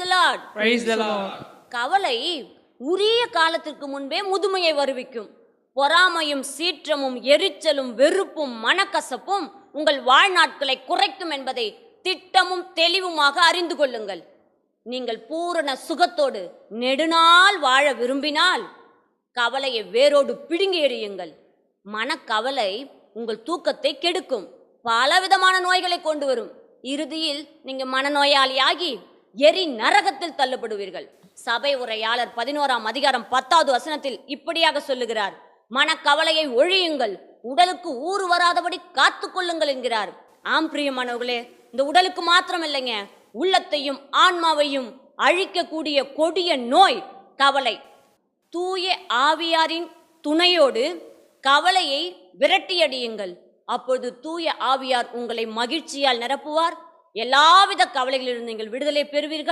the Lord. Praise the Lord. கவலை உரிய காலத்திற்கு முன்பே முதுமையை வருவிக்கும். பொறாமையும் சீற்றமும் எரிச்சலும் வெறுப்பும் மனக்கசப்பும் உங்கள் வாழ்நாட்களை குறைக்கும் என்பதை திட்டமும் தெளிவுமாக அறிந்து கொள்ளுங்கள். நீங்கள் பூரண சுகத்தோடு நெடுநாள் வாழ விரும்பினால் கவலையை வேரோடு பிடுங்கி எறியுங்கள். மனக்கவலை உங்கள் தூக்கத்தை கெடுக்கும், பலவிதமான நோய்களை கொண்டு வரும். இறுதியில் நீங்க மனநோயாளியாகி எரி நரகத்தில் தள்ளப்படுவீர்கள். சபை உரையாளர் 11ஆம் அதிகாரம் 10வது வசனத்தில் இப்படியாக சொல்லுகிறார், மனக்கவலையை ஒழியுங்கள், உடலுக்கு ஊறு வராதபடி காத்து கொள்ளுங்கள் என்கிறார். ஆம் பிரியமானவர்களே, இந்த உடலுக்கு மாத்திரம் இல்லைங்க, உள்ளத்தையும் ஆன்மாவையும் அழிக்கக்கூடிய கொடிய நோய் கவலை. தூய ஆவியாரின் துணையோடு கவலையை விரட்டியடியுங்கள். அப்பொழுது தூய ஆவியார் உங்களை மகிழ்ச்சியால் நிரப்புவார். எல்லாவித கவலைகளிலிருந்து நீங்கள் விடுதலை பெறுவீர்கள்.